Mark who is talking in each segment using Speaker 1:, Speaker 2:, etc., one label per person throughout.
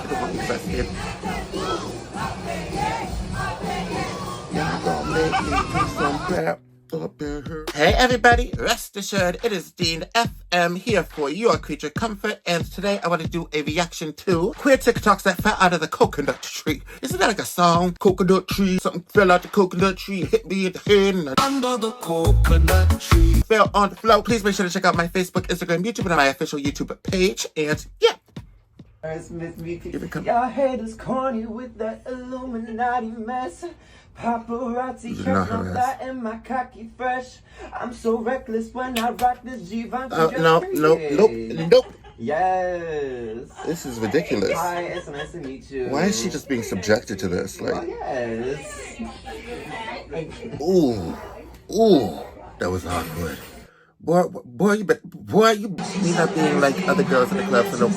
Speaker 1: the one you said. Y'all gonna make me do some crap up in here. Hey everybody, rest assured it is Dean FM here for your creature comfort, and today I want to do a reaction to queer TikToks that fell out of the coconut tree. Isn't that like a song? Coconut tree, something fell out the coconut tree, hit me in the head, and under the coconut tree fell on the floor. Please make sure to check out my Facebook, Instagram, YouTube, and my official YouTube page, and yeah.
Speaker 2: Y'all haters corny with that Illuminati mess. Paparazzi catching that and my cocky fresh. I'm so reckless when I rock this Givenchy.
Speaker 1: Nope.
Speaker 2: Yes.
Speaker 1: This is ridiculous.
Speaker 2: Hi, it's nice to meet you.
Speaker 1: Why is she just being subjected to this? Like,
Speaker 2: oh, yes.
Speaker 1: Ooh, that was awkward. Boy, you need not being like other girls in the club for no.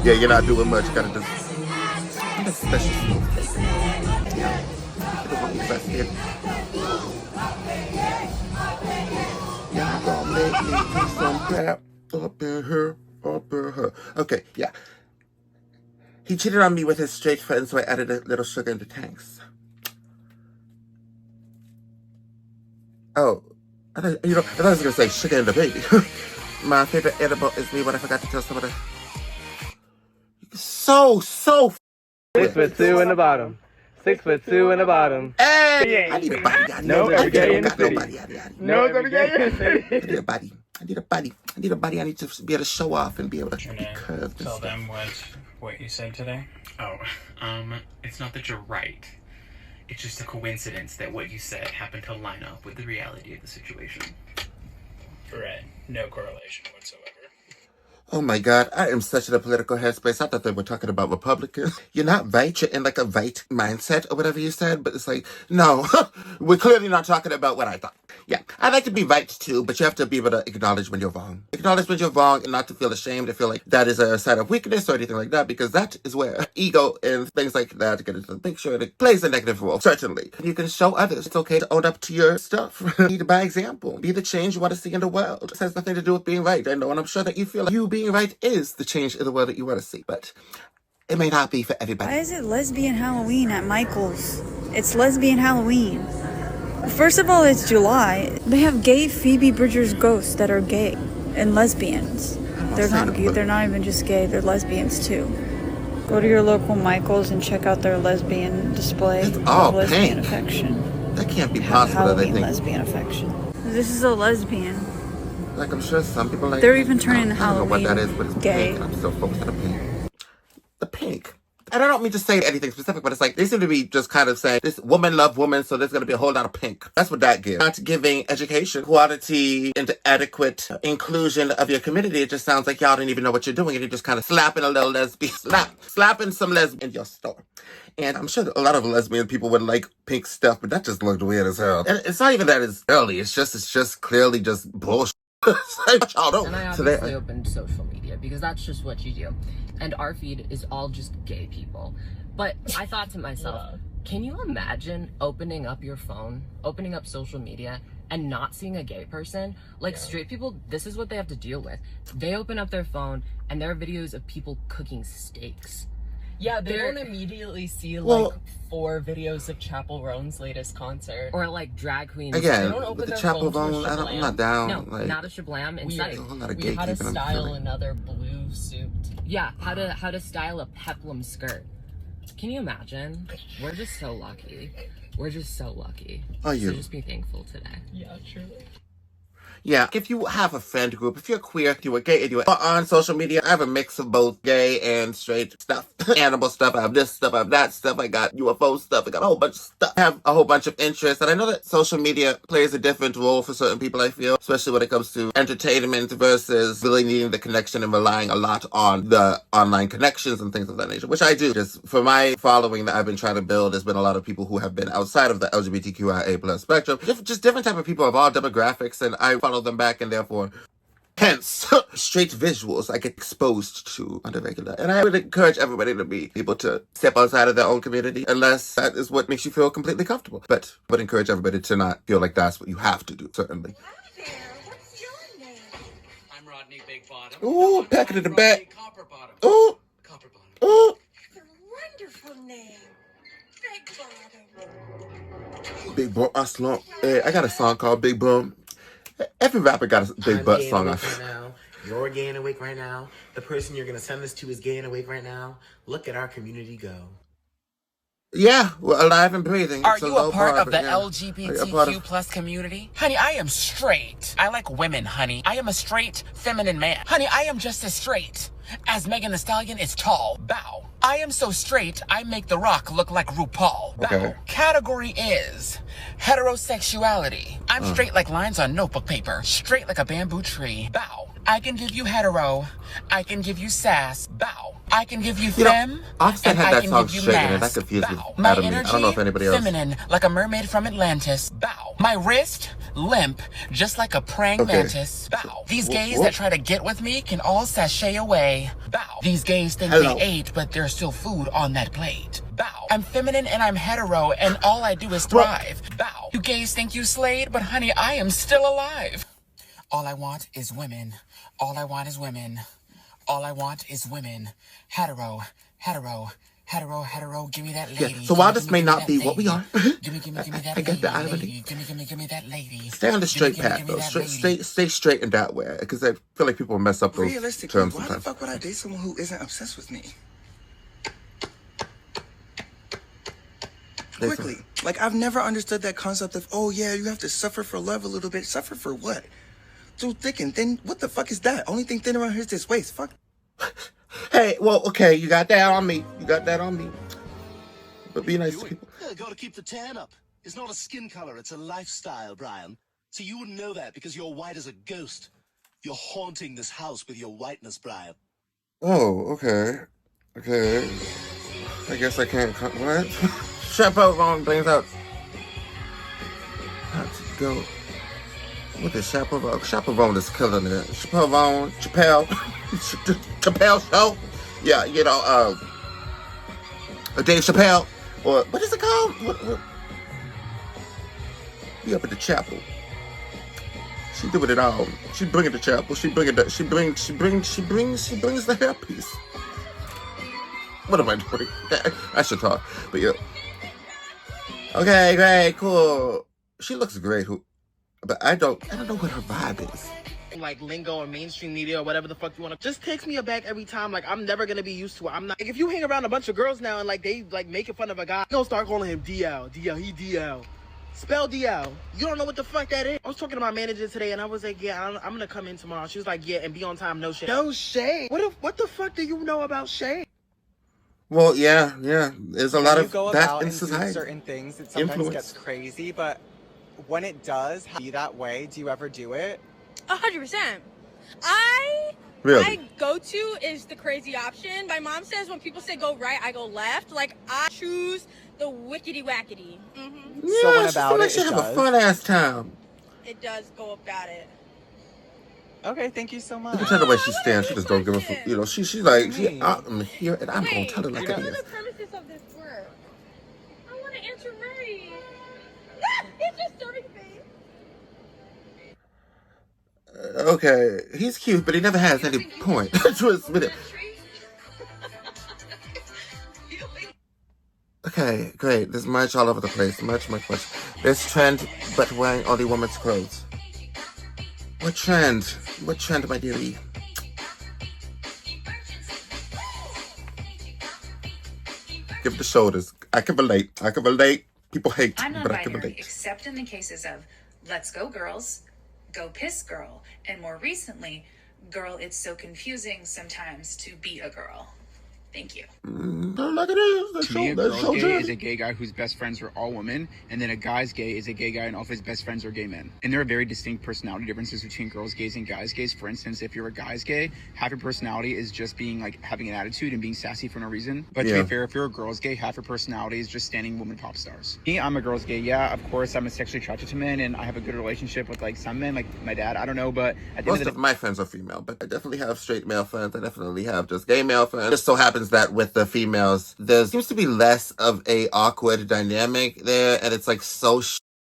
Speaker 1: Yeah, you're not doing much. You gotta just a special smooth. Yeah, the one you said. Y'all gonna make me do some crap up in her. Okay, yeah. He cheated on me with his straight friend, so I added a little sugar in the tanks. Oh, I thought I was gonna say sugar in the baby. My favorite edible is me when I forgot to tell somebody. So
Speaker 3: 6'2" in the bottom. 6'2" in the bottom.
Speaker 1: Hey, I need a body. I need a body. I need a body. I need to be able to show off and be able to be curved.
Speaker 4: Tell them what you said today. Oh, it's not that you're right. It's just a coincidence that what you said happened to line up with the reality of the situation. Right. No correlation whatsoever.
Speaker 1: Oh my God, I am such in a political headspace. I thought they were talking about Republicans. You're not right, you're in like a right mindset or whatever you said, but it's like, no, we're clearly not talking about what I thought. Yeah, I like to be right too, but you have to be able to acknowledge when you're wrong. Acknowledge when you're wrong and not to feel ashamed, to feel like that is a sign of weakness or anything like that, because that is where ego and things like that get into the picture and it plays a negative role, certainly. You can show others. It's okay to own up to your stuff. Lead by example. Be the change you want to see in the world. This has nothing to do with being right, I know, and I'm sure that you feel like you being right is the change in the world that you want to see, but it may not be for everybody.
Speaker 5: Why is it lesbian Halloween at Michael's? It's lesbian Halloween. First of all, it's July. They have gay Phoebe Bridgers ghosts that are gay and lesbians. They're not gay. They're not even just gay. They're lesbians too. Go to your local Michael's and check out their lesbian display.
Speaker 1: It's all
Speaker 5: lesbian
Speaker 1: pink.
Speaker 5: affection.
Speaker 1: That can't be possible.
Speaker 5: Halloween
Speaker 1: that they think
Speaker 5: lesbian affection. This is a lesbian.
Speaker 1: Like, I'm sure some people like.
Speaker 5: They're even turning the Halloween
Speaker 1: I don't know what that is, but it's
Speaker 5: gay.
Speaker 1: pink. I'm still focused on the pink. The pink. And I don't mean to say anything specific, but it's like, they seem to be just kind of saying, this woman love woman, so there's going to be a whole lot of pink. That's what that gives. Not giving education, quality, and adequate inclusion of your community. It just sounds like y'all didn't even know what you're doing, and you're just kind of slapping a little lesbian, slapping some lesbian in your store. And I'm sure that a lot of lesbian people would like pink stuff, but that just looked weird as hell. And it's not even that it's early, it's just clearly just bullshit.
Speaker 6: And I obviously opened social media because that's just what you do. And our feed is all just gay people. But I thought to myself, can you imagine opening up your phone, opening up social media, and not seeing a gay person? Like, straight people, this is what they have to deal with. They open up their phone and there are videos of people cooking steaks.
Speaker 7: Yeah, they don't immediately see like 4 videos of Chapel Roan's latest concert.
Speaker 6: Or like drag queens.
Speaker 1: Again,
Speaker 6: they don't open
Speaker 1: with the
Speaker 6: their
Speaker 1: Chapel
Speaker 6: phones
Speaker 1: Roan,
Speaker 6: with
Speaker 1: I'm not down.
Speaker 6: No,
Speaker 1: like,
Speaker 6: not a shablam inside.
Speaker 7: We had to style another blue suit.
Speaker 6: Yeah, how to style a peplum skirt. Can you imagine? We're just so lucky. We're just so lucky.
Speaker 1: Are you?
Speaker 6: So just be thankful today.
Speaker 7: Yeah, truly.
Speaker 1: Yeah, if you have a friend group, if you're queer, if you're gay, if you're on social media, I have a mix of both gay and straight stuff. Animal stuff, I have this stuff, I have that stuff, I got UFO stuff, I got a whole bunch of stuff. I have a whole bunch of interests, and I know that social media plays a different role for certain people, I feel, especially when it comes to entertainment versus really needing the connection and relying a lot on the online connections and things of that nature, which I do. Just for my following that I've been trying to build, there's been a lot of people who have been outside of the LGBTQIA+ spectrum, just different type of people of all demographics, and I follow them back, and therefore, hence, straight visuals I get exposed to on the regular. And I would encourage everybody to be able to step outside of their own community, unless that is what makes you feel completely comfortable. But I would encourage everybody to not feel like that's what you have to do, certainly.
Speaker 4: Rodney Big Bottom.
Speaker 1: Ooh, pack it in the back.
Speaker 4: Copper Bottom.
Speaker 1: Ooh.
Speaker 4: Copper Bottom.
Speaker 1: Ooh.
Speaker 8: It's a wonderful name. Big Bottom.
Speaker 1: Big Bum. I slump. Hey, I got a song called Big Bum. Every rapper got a big butt song.
Speaker 9: Right now. You're gay and awake right now. The person you're gonna send this to is gay and awake right now. Look at our community go.
Speaker 1: Yeah, we're alive and breathing.
Speaker 10: Are
Speaker 1: It's
Speaker 10: you a part of the
Speaker 1: yeah.
Speaker 10: LGBTQ plus community? Honey, I am straight. I like women, honey. I am a straight, feminine man. Honey, I am just as straight as Megan Thee Stallion is tall. Bow. I am so straight, I make The Rock look like RuPaul. Bow.
Speaker 1: Okay.
Speaker 10: Category is heterosexuality. I'm straight like lines on notebook paper. Straight like a bamboo tree. Bow. I can give you hetero. I can give you sass. Bow. I can give you femme.
Speaker 1: Offset
Speaker 10: and
Speaker 1: had
Speaker 10: I
Speaker 1: that
Speaker 10: can
Speaker 1: song
Speaker 10: give you
Speaker 1: shaking and that
Speaker 10: mask.
Speaker 1: confused me
Speaker 10: Bow.
Speaker 1: out
Speaker 10: My
Speaker 1: of me.
Speaker 10: energy,
Speaker 1: I don't know if anybody else.
Speaker 10: feminine, like a mermaid from Atlantis. Bow. My wrist, limp, just like a praying mantis. Bow. These gays that try to get with me can all sashay away. Bow. These gays think they ate, but there's still food on that plate. Bow. I'm feminine and I'm hetero, and all I do is thrive. Bow. You gays think you slayed, but honey, I am still alive. All I want is women. All I want is women. All I want is women. Hetero, hetero, hetero, hetero. Give me that lady.
Speaker 1: Yeah. So while this may not be what we are,
Speaker 10: give me that
Speaker 1: I get that out of
Speaker 10: lady. Give me that lady.
Speaker 1: Stay on the straight path, though. Stay straight in that way, because I feel like people mess up those
Speaker 11: Realistically,
Speaker 1: terms
Speaker 11: why
Speaker 1: sometimes.
Speaker 11: the fuck would I date someone who isn't obsessed with me? Quickly. Like, I've never understood that concept of, oh, yeah, you have to suffer for love a little bit. Suffer for what? Too thick and thin? What the fuck is that? Only thing thin around here is this waist. Fuck.
Speaker 1: Hey, well, okay, you got that on me. You got that on me. But be nice to people.
Speaker 12: Yeah, gotta keep the tan up. It's not a skin color, it's a lifestyle, Brian. So you wouldn't know that because you're white as a ghost. You're haunting this house with your whiteness, Brian.
Speaker 1: Oh, okay. Okay. I guess I can't. What? Chaperone brings out. Let's go. What is Chaperone? Chaperone is killing it. Chaperone, Chappelle show. Yeah, you know, Dave Chappelle, or what is it called? What? We up at the chapel. She doing it all. She bringing the chapel. She brings the hairpiece. What am I doing? I should talk, but yeah. Okay, great, cool. She looks great. But I don't know what her vibe is.
Speaker 13: Like lingo or mainstream media or whatever the fuck you want to, just takes me aback every time. Like, I'm never gonna be used to it. I'm not, like, if you hang around a bunch of girls now and like they like making fun of a guy, you gonna start calling him DL, he DL. Spell DL. You don't know what the fuck that is. I was talking to my manager today and I was like, yeah, I'm gonna come in tomorrow. She was like, yeah, and be on time, no shade. No shade? What the fuck do you know about shade?
Speaker 1: Well, yeah. There's a lot of that in
Speaker 14: and
Speaker 1: society.
Speaker 14: do certain things, it sometimes
Speaker 1: Influence.
Speaker 14: gets crazy, but when it does be that way, do you ever do it?
Speaker 15: 100%.
Speaker 1: Really?
Speaker 15: My go-to is the crazy option. My mom says when people say go right, I go left. Like, I choose the wickety-wackety. Mm-hmm.
Speaker 1: Yeah,
Speaker 14: so when about it,
Speaker 1: she have a fun-ass time.
Speaker 15: It does go about it.
Speaker 14: Okay, thank you so much.
Speaker 1: You can tell the way she stands. She just don't give a fuck. You know, she's like, I'm here and I'm gonna tell her like it
Speaker 15: What are
Speaker 1: is.
Speaker 15: the premises of this work? I want to answer Murray. He's just starting face.
Speaker 1: Okay, he's cute, but he never has any point to his video. Okay, great. There's merch all over the place. Merch. There's trend, but wearing only women's clothes. What trend? What trend, my dearie? Give the shoulders. I can relate. People hate,
Speaker 16: I'm not
Speaker 1: but I can
Speaker 16: binary,
Speaker 1: relate.
Speaker 16: except in the cases of Let's Go Girls, Go Piss Girl, and more recently, Girl, It's So Confusing Sometimes to Be a Girl. Thank you.
Speaker 1: Like it is.
Speaker 17: To me, a girl's gay is a gay guy whose best friends are all women, and then a guy's gay is a gay guy and all of his best friends are gay men. And there are very distinct personality differences between girls' gays and guys' gays. For instance, if you're a guy's gay, half your personality is just being like having an attitude and being sassy for no reason. But to be fair, if you're a girl's gay, half your personality is just standing woman pop stars. Me, I'm a girl's gay. Yeah, of course, I'm sexually attracted to men, and I have a good relationship with like some men, like my dad. I don't know, but at the
Speaker 1: Most
Speaker 17: end
Speaker 1: of my friends are female, but I definitely have straight male friends. I definitely have just gay male friends. It just so happens that with the females, there seems to be less of a awkward dynamic there, and it's like so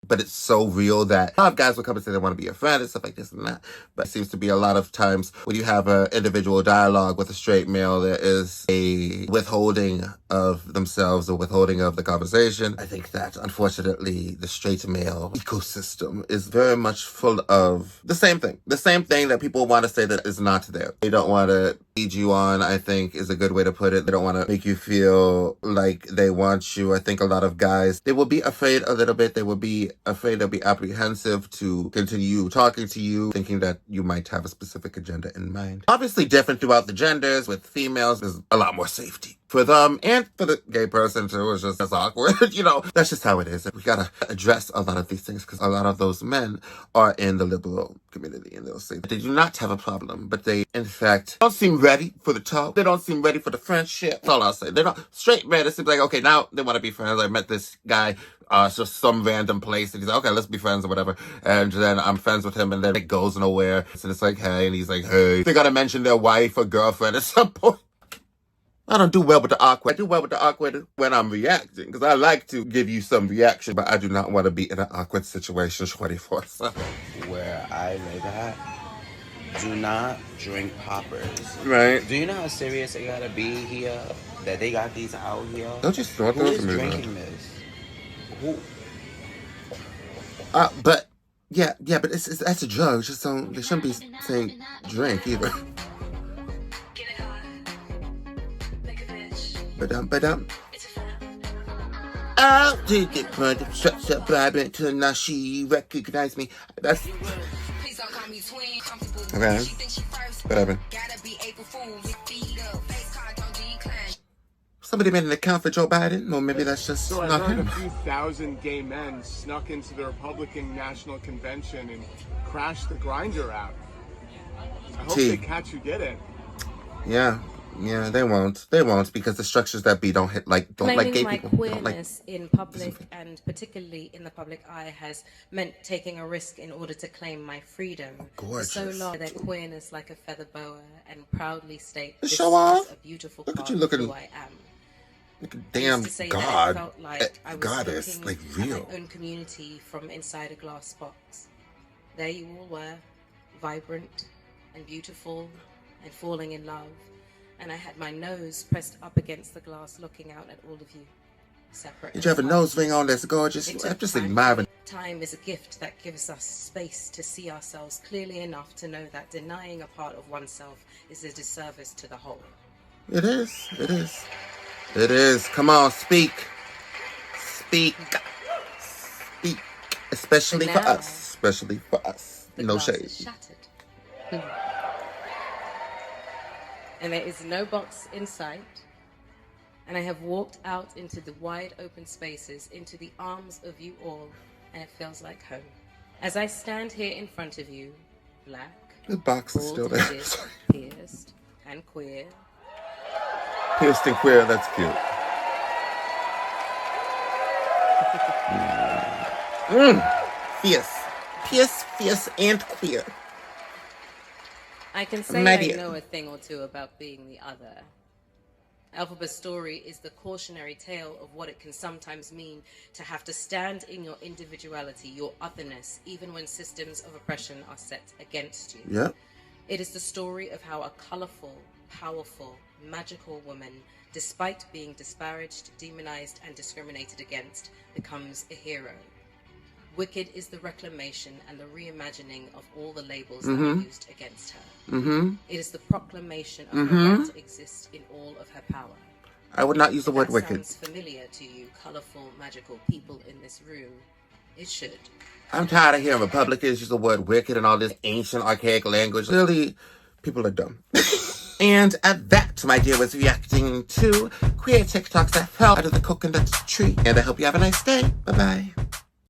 Speaker 1: but it's so real that a lot of guys will come and say they want to be your friend and stuff like this and that. But it seems to be a lot of times when you have an individual dialogue with a straight male, there is a withholding of themselves or withholding of the conversation. I think that, unfortunately, the straight male ecosystem is very much full of the same thing. The same thing that people want to say that is not there. They don't want to lead you on, I think, is a good way to put it. They don't want to make you feel like they want you. I think a lot of guys, they will be afraid a little bit. They will be afraid, they'll be apprehensive to continue talking to you, thinking that you might have a specific agenda in mind. Obviously different throughout the genders. With females, there's a lot more safety for them and for the gay person too. It's just as awkward. You know, that's just how it is. We gotta address a lot of these things because a lot of those men are in the liberal community and they'll say that they do not have a problem, but they in fact don't seem ready for the talk. They don't seem ready for the friendship. That's all I'll say. They don't straight men. It seems like, okay, now they want to be friends. I met this guy just some random place and he's like, okay, let's be friends or whatever. And then I'm friends with him and then it goes nowhere. And it's like, hey, and he's like, hey. They gotta mention their wife or girlfriend at some point. I don't do well with the awkward. I do well with the awkward when I'm reacting because I like to give you some reaction, but I do not want to be in an awkward situation 24/7.
Speaker 18: Where I live at, do not drink poppers.
Speaker 1: Right.
Speaker 18: Do you know how serious it gotta be here that they got these out here?
Speaker 1: Don't you snort
Speaker 18: Who
Speaker 1: those
Speaker 18: is
Speaker 1: to me,
Speaker 18: drinking
Speaker 1: man?
Speaker 18: this? Who?
Speaker 1: But yeah, but that's a drug. Just don't. They shouldn't be saying drink either. But oh, did get put such a vibrant till now she recognized me. That's okay. Whatever. Somebody made an account for Joe Biden? Or maybe that's just
Speaker 19: So I
Speaker 1: not
Speaker 19: heard
Speaker 1: him.
Speaker 19: a few thousand gay men snuck into the Republican National Convention and crashed the Grindr app. I hope they catch you did it.
Speaker 1: Yeah, they won't. They won't because the structures that be don't like gay
Speaker 20: my
Speaker 1: people.
Speaker 20: queerness in public and particularly in the public eye has meant taking a risk in order to claim my freedom.
Speaker 1: Gorgeous.
Speaker 20: For so long that queerness like a feather boa and proudly state this
Speaker 1: Show off.
Speaker 20: is a beautiful
Speaker 1: Look at
Speaker 20: part
Speaker 1: you
Speaker 20: of
Speaker 1: looking.
Speaker 20: who I am.
Speaker 1: Like a damn
Speaker 20: I used to say
Speaker 1: god.
Speaker 20: that it felt like I was
Speaker 1: Goddess,
Speaker 20: looking
Speaker 1: like
Speaker 20: at
Speaker 1: real.
Speaker 20: my own community from inside a glass box. There you all were, vibrant and beautiful and falling in love. And I had my nose pressed up against the glass looking out at all of you, separate.
Speaker 1: Did you have a nose ring on that's gorgeous? I'm just admiring.
Speaker 20: Time is a gift that gives us space to see ourselves clearly enough to know that denying a part of oneself is a disservice to the whole.
Speaker 1: It is. It is. It is. Come on, speak. Speak. Speak. Especially for us. Especially for us. No shade.
Speaker 20: Is shattered. And there is no box in sight. And I have walked out into the wide open spaces, into the arms of you all, and it feels like home. As I stand here in front of you, black,
Speaker 1: The box is still there.
Speaker 20: pierced, and queer.
Speaker 1: Pierced and queer, that's cute. Fierce. Pierce, fierce, and queer.
Speaker 20: I can say
Speaker 1: My
Speaker 20: I
Speaker 1: dear.
Speaker 20: know a thing or two about being the other. Alphaba's story is the cautionary tale of what it can sometimes mean to have to stand in your individuality, your otherness, even when systems of oppression are set against you.
Speaker 1: Yep.
Speaker 20: It is the story of how a colorful, powerful, magical woman, despite being disparaged, demonized, and discriminated against, becomes a hero. Wicked is the reclamation and the reimagining of all the labels that were used against her. It is the proclamation of her right to exist in all of her power.
Speaker 1: I would not use the
Speaker 20: If
Speaker 1: word
Speaker 20: that
Speaker 1: wicked.
Speaker 20: sounds familiar to you, colorful, magical people in this room, it should.
Speaker 1: I'm tired of hearing Republicans use the word wicked and all this ancient, archaic language. Clearly, people are dumb. And at that, my dear, was reacting to queer TikToks that fell out of the coconut tree. And I hope you have a nice day. Bye-bye.